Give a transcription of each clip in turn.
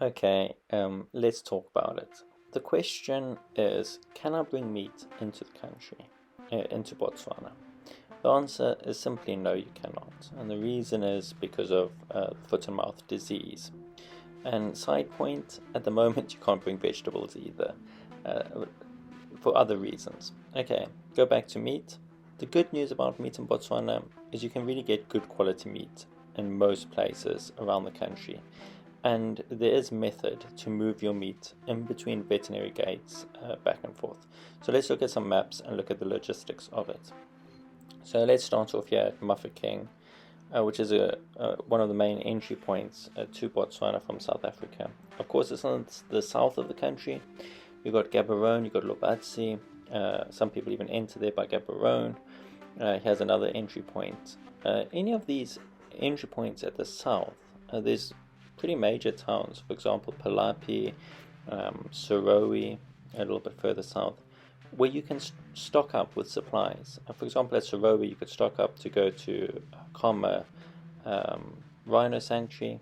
Okay, let's talk about it. The question is, can I bring meat into the country, into Botswana? The answer is simply no, you cannot. And the reason is because of foot and mouth disease. And side point, at the moment, you can't bring vegetables either, uh, for other reasons. Okay, go back to meat. The good news about meat in Botswana is you can really get good quality meat in most places around the country. And there is method to move your meat in between veterinary gates back and forth. So let's look at some maps and look at the logistics of it. So let's start off here at Mafeking, which is one of the main entry points to Botswana from South Africa. Of course, it's on the south of the country. You've got Gaborone, you've got Lobatse. Some people even enter there by Gaborone. Here's another entry point. Any of these entry points at the south, there's pretty major towns. For example, Palapi, Sorowe, a little bit further south, where you can stock up with supplies. For example, at Sorowe, you could stock up to go to Kama Rhino Sanctuary.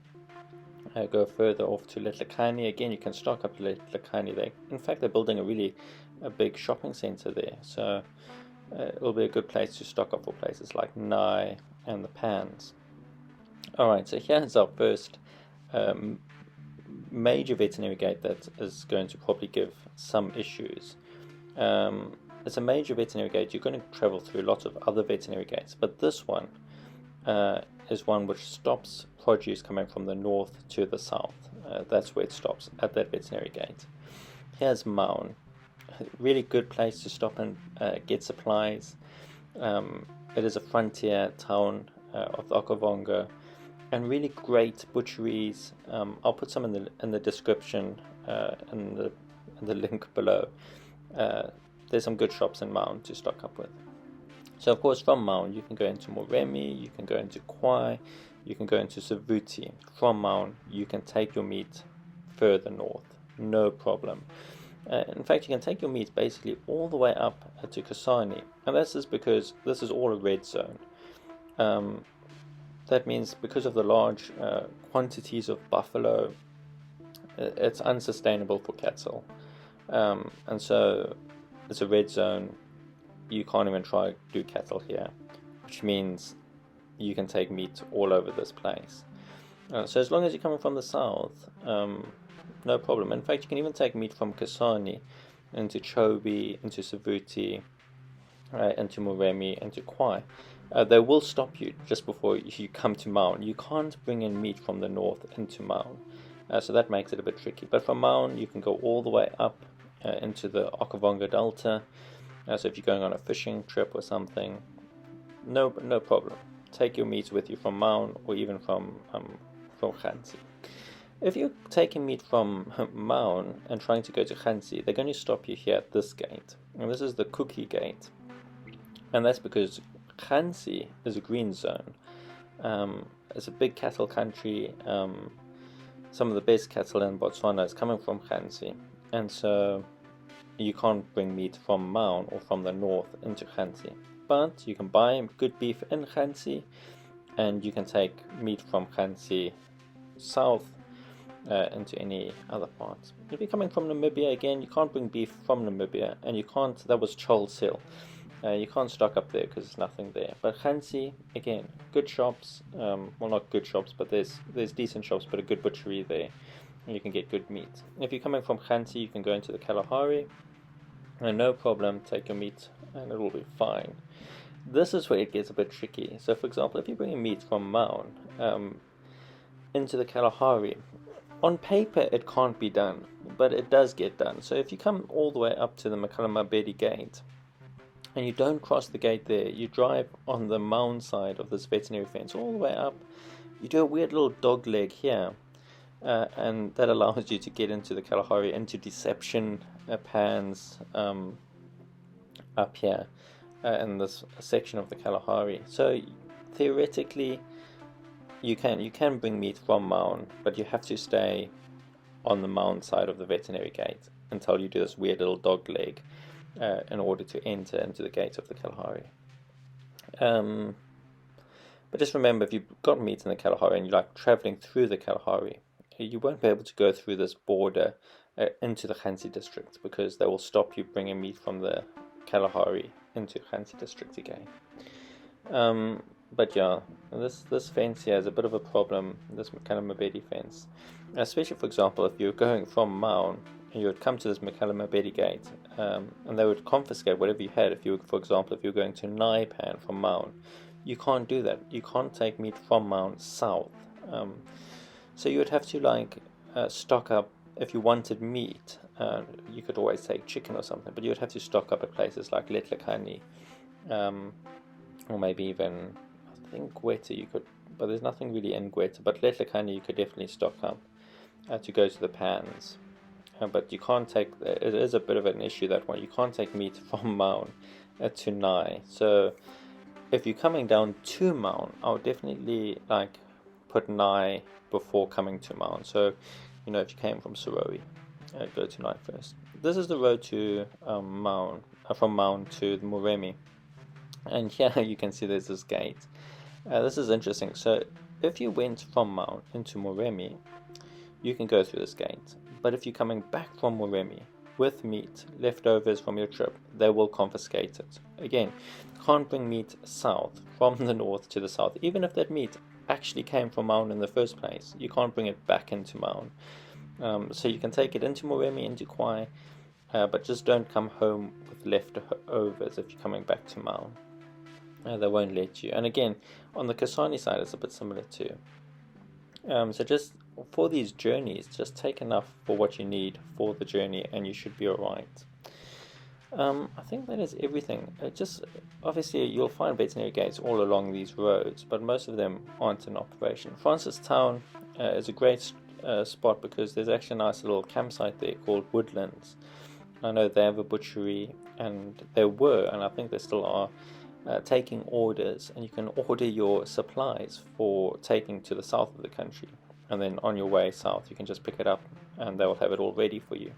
Go further off to Letlakane. Again, you can stock up to Letlakane there. In fact, they're building a big shopping center there, so it'll be a good place to stock up for places like Nai and the Pans. Alright, so here's our first major veterinary gate that is going to probably give some issues. It's a major veterinary gate. You're going to travel through lots of other veterinary gates, but this one is one which stops produce coming from the north to the south. That's where it stops, at that veterinary gate. Here's Maun, a really good place to stop and get supplies. It is a frontier town of the Okavango, and really great butcheries. I'll put some in the description, in the link below. There's some good shops in Maun to stock up with. So of course from Maun you can go into Moremi, you can go into Kwai, you can go into Savuti. From Maun you can take your meat further north, no problem. In fact, you can take your meat basically all the way up to Kasane, and this is because this is all a red zone. That means because of the large quantities of buffalo, it's unsustainable for cattle. And so it's a red zone. You can't even try to do cattle here, which means you can take meat all over this place. So as long as you're coming from the south, no problem. In fact, you can even take meat from Kasane into Chobe, into Savuti, into Moremi, into Kwai. They will stop you just before you come to Maun. You can't bring in meat from the north into Maun, so that makes it a bit tricky. But from Maun, you can go all the way up into the Okavango Delta. So if you're going on a fishing trip or something, no problem. Take your meat with you from Maun or even from Khansi. If you're taking meat from Maun and trying to go to Khansi, they're going to stop you here at this gate. And this is the Cookie Gate. And that's because Khansi is a green zone. It's a big cattle country. Some of the best cattle in Botswana is coming from Khansi. And so you can't bring meat from Maun or from the north into Khansi. But you can buy good beef in Khansi, and you can take meat from Khansi south into any other parts. If you're coming from Namibia, again, you can't bring beef from Namibia, and you can't, that was Charles Hill. You can't stock up there because there's nothing there. But Khansi, again, good shops. Well, not good shops, but there's decent shops, but a good butchery there. And you can get good meat. If you're coming from Khansi, you can go into the Kalahari. And no problem, take your meat and it will be fine. This is where it gets a bit tricky. So, for example, if you're bringing meat from Maun into the Kalahari, on paper it can't be done, but it does get done. So if you come all the way up to the Makalamabedi gate, and you don't cross the gate there, you drive on the Maun side of this veterinary fence all the way up, you do a weird little dog leg here, and that allows you to get into the Kalahari, into Deception Pans up here in this section of the Kalahari. So theoretically you can bring meat from Maun, but you have to stay on the Maun side of the veterinary gate until you do this weird little dog leg in order to enter into the gate of the Kalahari. But just remember, if you've got meat in the Kalahari and you like traveling through the Kalahari, you won't be able to go through this border into the Khansi district, because they will stop you bringing meat from the Kalahari into Khansi district again. But yeah, this fence here is a bit of a problem, this Makalamabedi fence. Especially, for example, if you're going from Maun, you would come to this Makalamabedi gate, and they would confiscate whatever you had. If you, for example, if you're going to Naipan from Maun, you can't do that. You can't take meat from Maun south. So you would have to stock up. If you wanted meat, you could always take chicken or something, but you would have to stock up at places like Letlakani, or maybe even, I think, Gweta you could, but there's nothing really in Gweta, but Letlakani you could definitely stock up to go to the pans. But you can't take, it is a bit of an issue, that one, you can't take meat from Maun to Nai. So if you're coming down to Maun, I would definitely put Nai before coming to Maun. So, if you came from Surowi, go to Nai first. This is the road to Maun, from Maun to the Moremi. And here you can see there's this gate. This is interesting. So if you went from Maun into Moremi, you can go through this gate. But if you're coming back from Moremi with meat, leftovers from your trip, they will confiscate it. Again, can't bring meat south from the north to the south. Even if that meat actually came from Maun in the first place, you can't bring it back into Maun. So you can take it into Moremi, into Kwai, but just don't come home with leftovers if you're coming back to Maun. They won't let you. And again, on the Kasane side, it's a bit similar too. So just for these journeys, just take enough for what you need for the journey, and you should be alright. I think that is everything. Obviously you'll find veterinary gates all along these roads, but most of them aren't in operation. Francistown is a great spot, because there's actually a nice little campsite there called Woodlands. I know they have a butchery, and they were, and I think they still are, taking orders, and you can order your supplies for taking to the south of the country, and then on your way south you can just pick it up and they will have it all ready for you.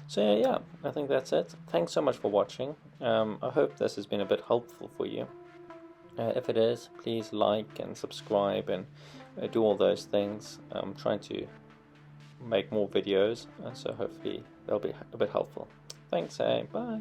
So yeah, I think that's it. Thanks so much for watching. I hope this has been a bit helpful for you. If it is, please like and subscribe and do all those things. I'm trying to make more videos, so hopefully they'll be a bit helpful. Thanks, bye.